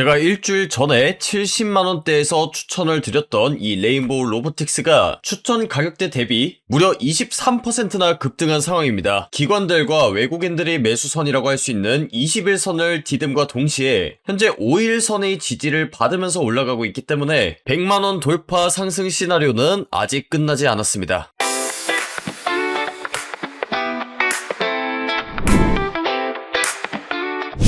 제가 일주일 전에 70만원대에서 추천을 드렸던 이 레인보우 로보틱스가 추천 가격대 대비 무려 23%나 급등한 상황입니다. 기관들과 외국인들이 매수선이라고 할 수 있는 21선을 디딤과 동시에 현재 5일선의 지지를 받으면서 올라가고 있기 때문에 100만원 돌파 상승 시나리오는 아직 끝나지 않았습니다.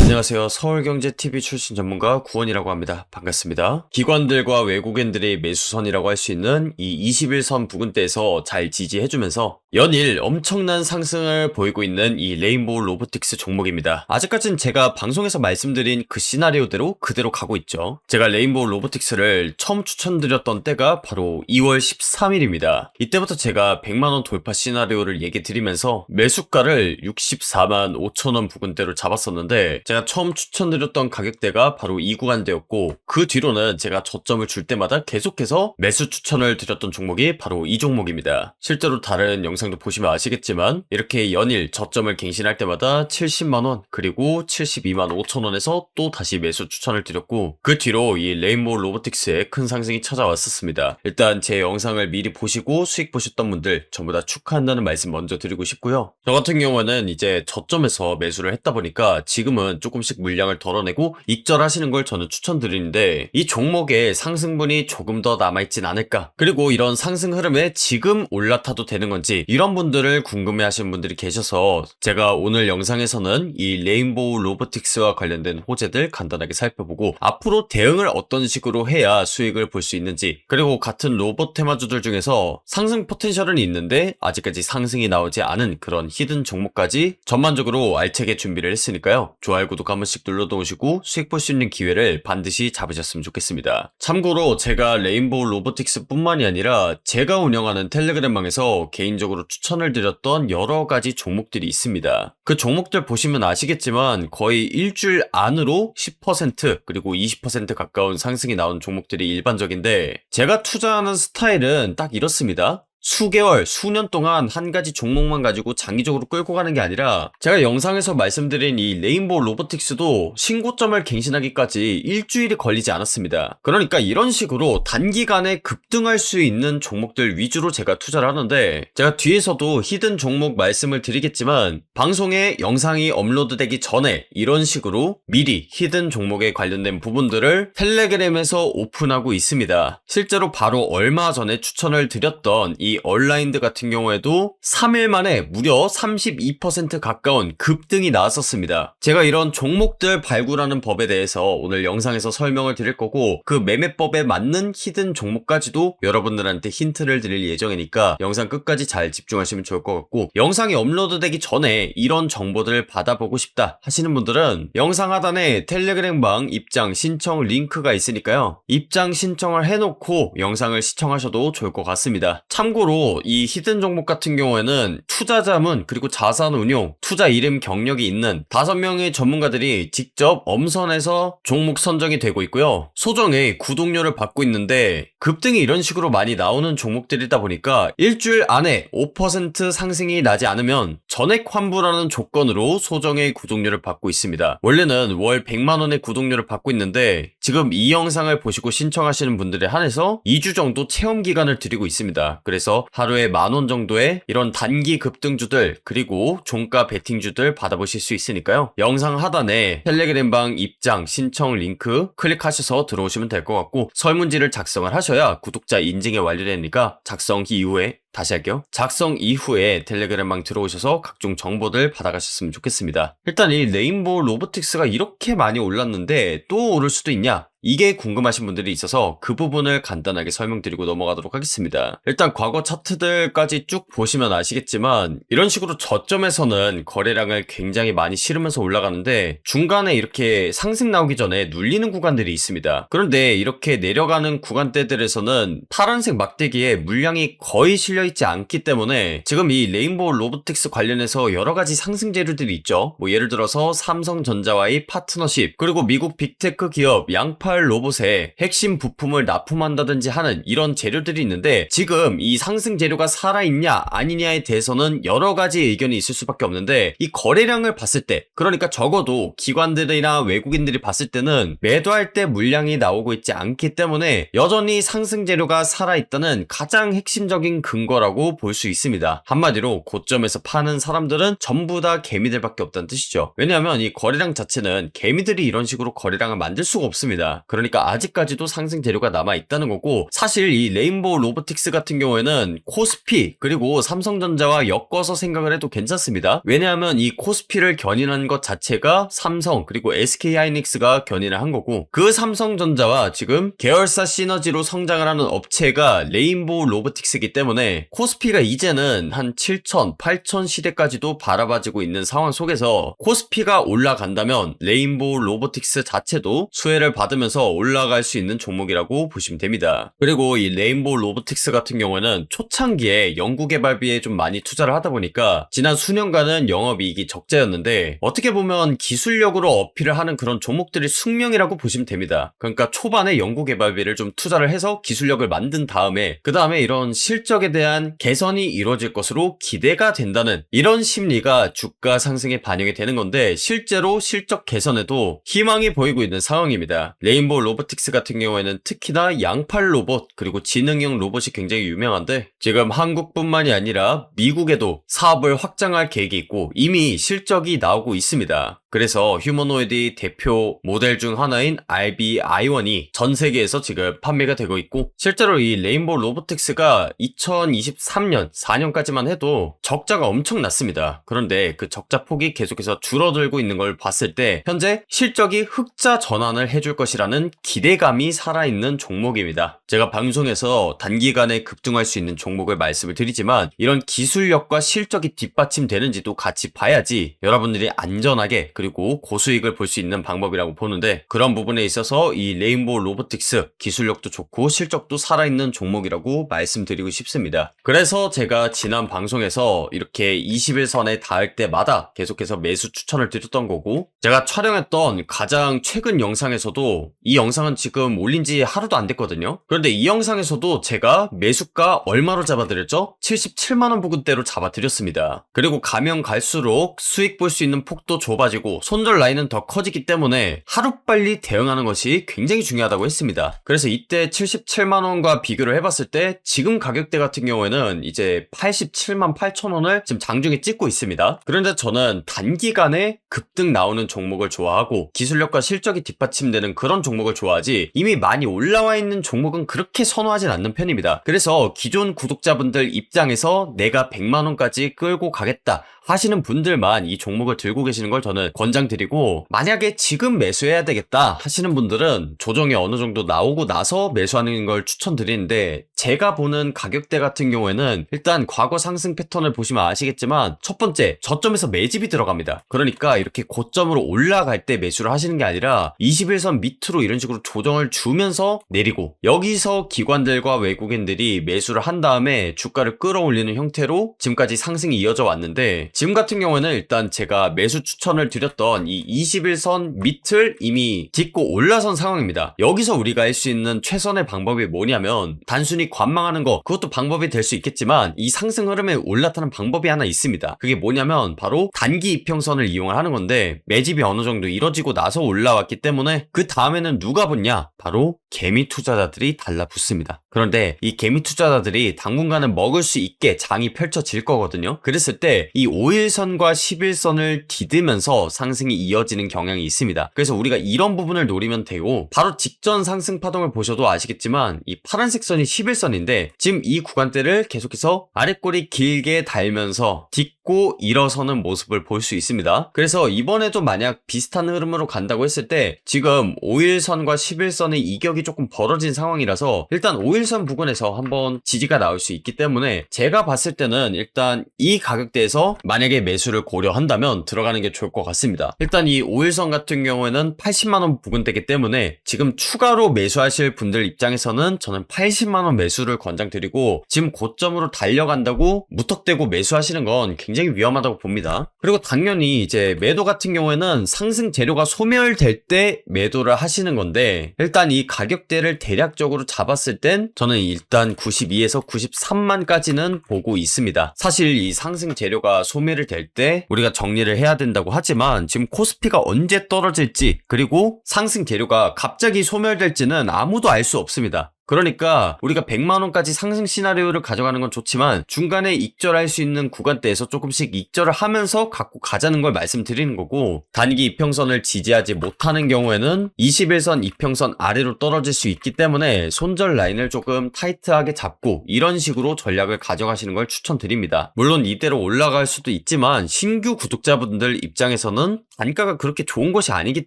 안녕하세요. 서울경제TV 출신 전문가 구원이라고 합니다. 반갑습니다. 기관들과 외국인들이 매수선이라고 할 수 있는 이 21선 부근대에서 잘 지지해주면서 연일 엄청난 상승을 보이고 있는 이 레인보우 로보틱스 종목입니다. 아직까지는 제가 방송에서 말씀드린 그 시나리오대로 그대로 가고 있죠. 제가 레인보우 로보틱스를 처음 추천드렸던 때가 바로 2월 13일입니다. 이때부터 제가 100만원 돌파 시나리오를 얘기 드리면서 매수가를 64만 5천원 부근대로 잡았었는데 제가 처음 추천드렸던 가격대가 바로 이 구간대였고 그 뒤로는 제가 저점을 줄 때마다 계속해서 매수 추천을 드렸던 종목이 바로 이 종목입니다. 실제로 다른 영상도 보시면 아시겠지만 이렇게 연일 저점을 갱신할 때마다 70만원 그리고 72만 5천원에서 또 다시 매수 추천을 드렸고 그 뒤로 이 레인보우 로보틱스에 큰 상승이 찾아왔었습니다. 일단 제 영상을 미리 보시고 수익 보셨던 분들 전부 다 축하한다는 말씀 먼저 드리고 싶고요. 저 같은 경우는 이제 저점에서 매수를 했다 보니까 지금은 조금씩 물량을 덜어내고 익절하시는 걸 저는 추천드리는데 이 종목에 상승분이 조금 더 남아있진 않을까, 그리고 이런 상승 흐름에 지금 올라타도 되는 건지 이런 분들을 궁금해 하시는 분들이 계셔서 제가 오늘 영상에서는 이 레인보우 로보틱스와 관련된 호재들 간단하게 살펴보고 앞으로 대응을 어떤 식으로 해야 수익을 볼 수 있는지, 그리고 같은 로봇 테마주들 중에서 상승 포텐셜은 있는데 아직까지 상승이 나오지 않은 그런 히든 종목까지 전반적으로 알차게 준비를 했으니까요. 좋아요, 구독 한 번씩 눌러놓으시고 수익 볼 수 있는 기회를 반드시 잡으셨으면 좋겠습니다. 참고로 제가 레인보우 로보틱스 뿐만이 아니라 제가 운영하는 텔레그램방에서 개인적으로 추천을 드렸던 여러 가지 종목들이 있습니다. 그 종목들 보시면 아시겠지만 거의 일주일 안으로 10% 그리고 20% 가까운 상승이 나온 종목들이 일반적인데 제가 투자하는 스타일은 딱 이렇습니다. 수개월, 수년 동안 한 가지 종목만 가지고 장기적으로 끌고 가는 게 아니라 제가 영상에서 말씀드린 이 레인보우 로보틱스도 신고점을 갱신하기까지 일주일이 걸리지 않았습니다. 그러니까 이런 식으로 단기간에 급등할 수 있는 종목들 위주로 제가 투자를 하는데 제가 뒤에서도 히든 종목 말씀을 드리겠지만 방송에 영상이 업로드되기 전에 이런 식으로 미리 히든 종목에 관련된 부분들을 텔레그램에서 오픈하고 있습니다. 실제로 바로 얼마 전에 추천을 드렸던 이 얼라인드 같은 경우에도 3일 만에 무려 32% 가까운 급등이 나왔었습니다. 제가 이런 종목들 발굴하는 법에 대해서 오늘 영상에서 설명을 드릴 거고 그 매매법에 맞는 히든 종목까지도 여러분들한테 힌트를 드릴 예정이니까 영상 끝까지 잘 집중하시면 좋을 것 같고, 영상이 업로드되기 전에 이런 정보들을 받아보고 싶다 하시는 분들은 영상 하단에 텔레그램방 입장 신청 링크가 있으니까요. 입장 신청을 해놓고 영상을 시청하셔도 좋을 것 같습니다. 참고로 이 히든 종목 같은 경우에는 투자자문 그리고 자산운용, 투자 이름 경력이 있는 5명의 전문가들이 직접 엄선해서 종목 선정이 되고 있고요. 소정의 구독료를 받고 있는데 급등이 이런 식으로 많이 나오는 종목들이다 보니까 일주일 안에 5% 상승이 나지 않으면 전액 환불하는 조건으로 소정의 구독료를 받고 있습니다. 원래는 월 100만원의 구독료를 받고 있는데 지금 이 영상을 보시고 신청하시는 분들에 한해서 2주 정도 체험 기간을 드리고 있습니다. 그래서 하루에 10,000원 정도의 이런 단기 급등주들 그리고 종가 베팅주들 받아보실 수 있으니까요. 영상 하단에 텔레그램방 입장 신청 링크 클릭하셔서 들어오시면 될 것 같고, 설문지를 작성을 하셔야 구독자 인증이 완료되니까 작성 이후에 다시 할게요. 작성 이후에 텔레그램방 들어오셔서 각종 정보들 받아가셨으면 좋겠습니다. 일단 이 레인보우 로보틱스가 이렇게 많이 올랐는데 또 오를 수도 있냐? 이게 궁금하신 분들이 있어서 그 부분을 간단하게 설명드리고 넘어가도록 하겠습니다. 일단 과거 차트들까지 쭉 보시면 아시겠지만 이런 식으로 저점에서는 거래량을 굉장히 많이 실으면서 올라가는데 중간에 이렇게 상승 나오기 전에 눌리는 구간들이 있습니다. 그런데 이렇게 내려가는 구간대들에서는 파란색 막대기에 물량이 거의 실려 깔려있지 않기 때문에 지금 이 레인보우 로보틱스 관련해서 여러가지 상승 재료들이 있죠. 뭐 예를 들어서 삼성전자와의 파트너십, 그리고 미국 빅테크 기업 양팔 로봇에 핵심 부품을 납품한다든지 하는 이런 재료들이 있는데, 지금 이 상승 재료가 살아있냐 아니냐에 대해서는 여러가지 의견이 있을 수밖에 없는데, 이 거래량을 봤을 때, 그러니까 적어도 기관들이나 외국인들이 봤을 때는 매도할 때 물량이 나오고 있지 않기 때문에 여전히 상승 재료가 살아있다는 가장 핵심적인 근거라고 볼 수 있습니다. 한마디로 고점에서 파는 사람들은 전부 다 개미들밖에 없다는 뜻이죠. 왜냐하면 이 거래량 자체는 개미들이 이런 식으로 거래량을 만들 수가 없습니다. 그러니까 아직까지도 상승 재료가 남아있다는 거고, 사실 이 레인보우 로보틱스 같은 경우에는 코스피 그리고 삼성전자와 엮어서 생각을 해도 괜찮습니다. 왜냐하면 이 코스피를 견인한 것 자체가 삼성 그리고 SK하이닉스가 견인을 한 거고, 그 삼성전자와 지금 계열사 시너지로 성장을 하는 업체가 레인보우 로보틱스이기 때문에 코스피가 이제는 한 7천, 8천 시대까지도 바라봐지고 있는 상황 속에서 코스피가 올라간다면 레인보우 로보틱스 자체도 수혜를 받으면서 올라갈 수 있는 종목이라고 보시면 됩니다. 그리고 이 레인보우 로보틱스 같은 경우에는 초창기에 연구개발비에 좀 많이 투자를 하다 보니까 지난 수년간은 영업이익이 적자였는데, 어떻게 보면 기술력으로 어필을 하는 그런 종목들이 숙명이라고 보시면 됩니다. 그러니까 초반에 연구개발비를 좀 투자를 해서 기술력을 만든 다음에 그 다음에 이런 실적에 대한 개선이 이루어질 것으로 기대가 된다는 이런 심리가 주가 상승에 반영이 되는 건데, 실제로 실적 개선에도 희망이 보이고 있는 상황입니다. 레인보우 로보틱스 같은 경우에는 특히나 양팔 로봇 그리고 지능형 로봇이 굉장히 유명한데, 지금 한국뿐만이 아니라 미국에도 사업을 확장할 계획이 있고 이미 실적이 나오고 있습니다. 그래서 휴머노이드 대표 모델 중 하나인 RB-i1이 전 세계에서 지금 판매가 되고 있고, 실제로 이 레인보우 로보틱스가 2023년 4년까지만 해도 적자가 엄청 났습니다. 그런데 그 적자 폭이 계속해서 줄어들고 있는 걸 봤을 때 현재 실적이 흑자 전환을 해줄 것이라는 기대감이 살아있는 종목입니다. 제가 방송에서 단기간에 급등할 수 있는 종목을 말씀을 드리지만, 이런 기술력과 실적이 뒷받침되는지도 같이 봐야지 여러분들이 안전하게 그리고 고수익을 볼 수 있는 방법이라고 보는데, 그런 부분에 있어서 이 레인보우 로보틱스 기술력도 좋고 실적도 살아있는 종목이라고 말씀드리고 싶습니다. 그래서 제가 지난 방송에서 이렇게 21선에 닿을 때마다 계속해서 매수 추천을 드렸던 거고, 제가 촬영했던 가장 최근 영상에서도, 이 영상은 지금 올린 지 하루도 안 됐거든요. 그런데 이 영상에서도 제가 매수가 얼마로 잡아드렸죠? 77만원 부근대로 잡아드렸습니다. 그리고 가면 갈수록 수익 볼 수 있는 폭도 좁아지고 손절 라인은 더 커지기 때문에 하루빨리 대응하는 것이 굉장히 중요하다고 했습니다. 그래서 이때 77만원과 비교를 해봤을 때 지금 가격대 같은 경우에는 이제 87만 8천원을 지금 장중에 찍고 있습니다. 그런데 저는 단기간에 급등 나오는 종목을 좋아하고 기술력과 실적이 뒷받침되는 그런 종목을 좋아하지, 이미 많이 올라와 있는 종목은 그렇게 선호하진 않는 편입니다. 그래서 기존 구독자분들 입장에서 내가 100만원까지 끌고 가겠다 하시는 분들만 이 종목을 들고 계시는 걸 저는 권장드리고, 만약에 지금 매수해야 되겠다 하시는 분들은 조정이 어느 정도 나오고 나서 매수하는 걸 추천드리는데, 제가 보는 가격대 같은 경우에는 일단 과거 상승 패턴을 보시면 아시겠지만 첫 번째, 저점에서 매집이 들어갑니다. 그러니까 이렇게 고점으로 올라갈 때 매수를 하시는 게 아니라 21선 밑으로 이런 식으로 조정을 주면서 내리고, 여기서 기관들과 외국인들이 매수를 한 다음에 주가를 끌어올리는 형태로 지금까지 상승이 이어져 왔는데, 지금 같은 경우에는 일단 제가 매수 추천을 드렸던 이 21선 밑을 이미 딛고 올라선 상황입니다. 여기서 우리가 할 수 있는 최선의 방법이 뭐냐면, 단순히 관망하는 거, 그것도 방법이 될 수 있겠지만 이 상승 흐름에 올라타는 방법이 하나 있습니다. 그게 뭐냐면 바로 단기 이평선을 이용을 하는 건데, 매집이 어느 정도 이뤄지고 나서 올라왔기 때문에 그 다음에는 누가 붙냐? 바로 개미 투자자들이 달라붙습니다. 그런데 이 개미 투자자들이 당분간은 먹을 수 있게 장이 펼쳐질 거거든요. 그랬을 때 이 5일선과 11선을 디디면서 상승이 이어지는 경향이 있습니다. 그래서 우리가 이런 부분을 노리면 되고, 바로 직전 상승 파동을 보셔도 아시겠지만 이 파란색 선이 11선인데 지금 이 구간대를 계속해서 아랫골이 길게 달면서 딛고 찍고 일어서는 모습을 볼 수 있습니다. 그래서 이번에도 만약 비슷한 흐름으로 간다고 했을 때 지금 5일선과 10일선의 이격이 조금 벌어진 상황이라서 일단 5일선 부근에서 한번 지지가 나올 수 있기 때문에 제가 봤을 때는 일단 이 가격대에서 만약에 매수를 고려한다면 들어가는 게 좋을 것 같습니다. 일단 이 5일선 같은 경우에는 80만원 부근대이기 때문에 지금 추가로 매수하실 분들 입장에서는 저는 80만원 매수를 권장드리고 지금 고점으로 달려간다고 무턱대고 매수하시는 건 굉장히 위험하다고 봅니다. 그리고 당연히 이제 매도 같은 경우에는 상승 재료가 소멸될 때 매도를 하시는 건데 일단 이 가격대를 대략적으로 잡았을 땐 저는 일단 92에서 93만까지는 보고 있습니다. 사실 이 상승 재료가 소멸이 될 때 우리가 정리를 해야 된다고 하지만 지금 코스피가 언제 떨어질지 그리고 상승 재료가 갑자기 소멸될지는 아무도 알 수 없습니다. 그러니까 우리가 100만원까지 상승 시나리오를 가져가는 건 좋지만 중간에 익절할 수 있는 구간대에서 조금씩 익절을 하면서 갖고 가자는 걸 말씀드리는 거고 단기 이평선을 지지하지 못하는 경우에는 21선 이평선 아래로 떨어질 수 있기 때문에 손절 라인을 조금 타이트하게 잡고 이런 식으로 전략을 가져가시는 걸 추천드립니다. 물론 이대로 올라갈 수도 있지만 신규 구독자분들 입장에서는 단가가 그렇게 좋은 것이 아니기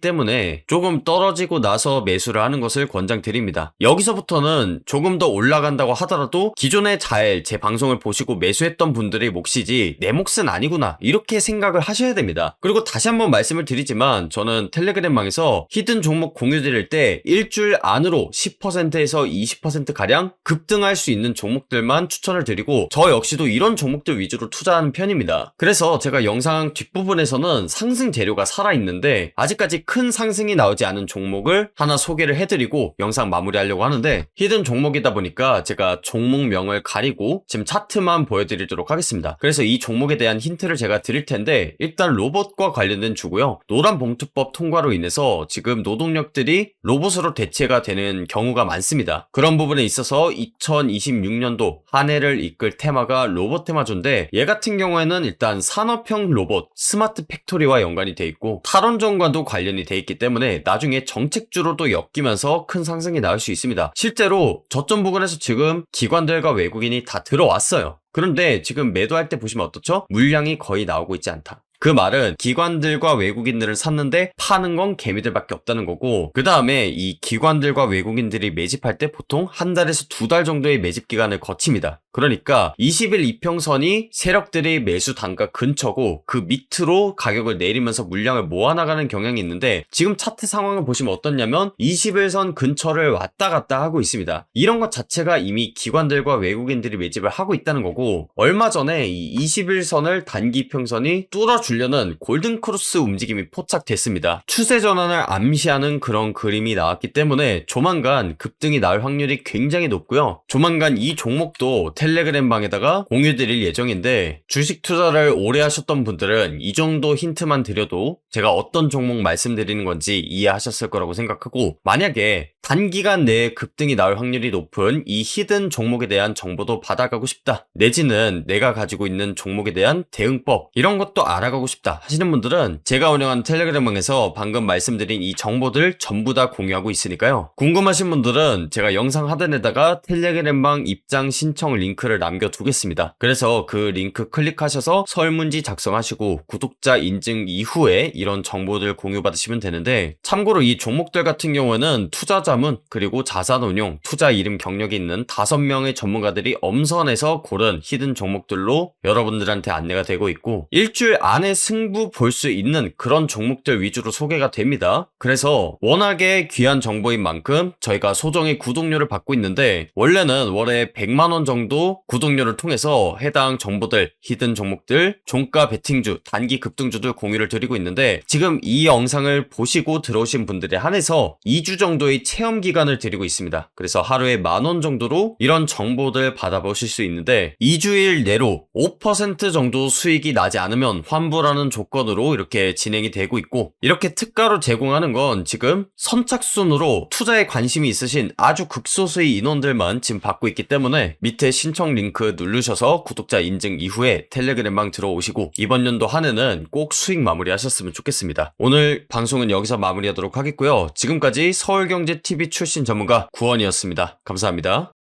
때문에 조금 떨어지고 나서 매수를 하는 것을 권장드립니다. 여기서부터는 조금 더 올라간다고 하더라도 기존에 잘 제 방송을 보시고 매수했던 분들의 몫이지 내 몫은 아니구나 이렇게 생각을 하셔야 됩니다. 그리고 다시 한번 말씀을 드리지만 저는 텔레그램방에서 히든 종목 공유 드릴 때 일주일 안으로 10%에서 20% 가량 급등할 수 있는 종목들만 추천을 드리고 저 역시도 이런 종목들 위주로 투자하는 편입니다. 그래서 제가 영상 뒷부분에서는 상승 재료가 살아있는데 아직까지 큰 상승이 나오지 않은 종목을 하나 소개를 해드리고 영상 마무리하려고 하는데 히든 종목이다 보니까 제가 종목명을 가리고 지금 차트만 보여드리도록 하겠습니다. 그래서 이 종목에 대한 힌트를 제가 드릴 텐데 일단 로봇과 관련된 주고요. 노란봉투법 통과로 인해서 지금 노동력들이 로봇으로 대체가 되는 경우가 많습니다. 그런 부분에 있어서 2026년도 한 해를 이끌 테마가 로봇 테마주인데 얘 같은 경우에는 일단 산업형 로봇 스마트 팩토리와 연관이 돼 있고 탈원전과도 관련이 돼 있기 때문에 나중에 정책주로도 엮이면서 큰 상승이 나올 수 있습니다. 실제로 저점 부근에서 지금 기관들과 외국인이 다 들어왔어요. 그런데 지금 매도할 때 보시면 어떻죠? 물량이 거의 나오고 있지 않다. 그 말은 기관들과 외국인들을 샀는데 파는 건 개미들밖에 없다는 거고 그 다음에 이 기관들과 외국인들이 매집할 때 보통 한 달에서 두 달 정도의 매집 기간을 거칩니다. 그러니까 20일 이평선이 세력들의 매수 단가 근처고 그 밑으로 가격을 내리면서 물량을 모아나가는 경향이 있는데 지금 차트 상황을 보시면 어떻냐면 21선 근처를 왔다 갔다 하고 있습니다. 이런 것 자체가 이미 기관들과 외국인들이 매집을 하고 있다는 거고 얼마 전에 이 21선을 단기 이평선이 뚫어주려는 골든크로스 움직임이 포착됐습니다. 추세 전환을 암시하는 그런 그림이 나왔기 때문에 조만간 급등이 나올 확률이 굉장히 높고요. 조만간 이 종목도 텔레그램 방에다가 공유드릴 예정인데 주식 투자를 오래 하셨던 분들은 이 정도 힌트만 드려도 제가 어떤 종목 말씀드리는 건지 이해하셨을 거라고 생각하고 만약에 단기간 내에 급등이 나올 확률이 높은 이 히든 종목에 대한 정보도 받아가고 싶다 내지는 내가 가지고 있는 종목에 대한 대응법 이런 것도 알아가고 싶다 하시는 분들은 제가 운영하는 텔레그램 방에서 방금 말씀드린 이 정보들 전부 다 공유하고 있으니까요. 궁금하신 분들은 제가 영상 하단에다가 텔레그램 방 입장 신청 링크를 남겨두겠습니다. 그래서 그 링크 클릭하셔서 설문지 작성하시고 구독자 인증 이후에 이런 정보들 공유받으시면 되는데 참고로 이 종목들 같은 경우에는 투자자문 그리고 자산운용, 투자 이름 경력이 있는 5명의 전문가들이 엄선해서 고른 히든 종목들로 여러분들한테 안내가 되고 있고 일주일 안에 승부 볼 수 있는 그런 종목들 위주로 소개가 됩니다. 그래서 워낙에 귀한 정보인 만큼 저희가 소정의 구독료를 받고 있는데 원래는 월에 100만원 정도 구독료를 통해서 해당 정보들, 히든 종목들, 종가 베팅주, 단기 급등주들 공유를 드리고 있는데 지금 이 영상을 보시고 들어오신 분들에 한해서 2주 정도의 체험 기간을 드리고 있습니다. 그래서 하루에 10,000원 정도로 이런 정보들 받아보실 수 있는데 2주일 내로 5% 정도 수익이 나지 않으면 환불하는 조건으로 이렇게 진행이 되고 있고 이렇게 특가로 제공하는 건 지금 선착순으로 투자에 관심이 있으신 아주 극소수의 인원들만 지금 받고 있기 때문에 밑에 신청 링크 누르셔서 구독자 인증 이후에 텔레그램방 들어오시고 이번 연도 한 해는 꼭 수익 마무리 하셨으면 좋겠습니다. 오늘 방송은 여기서 마무리하도록 하겠고요. 지금까지 서울경제TV 출신 전문가 구원이었습니다. 감사합니다.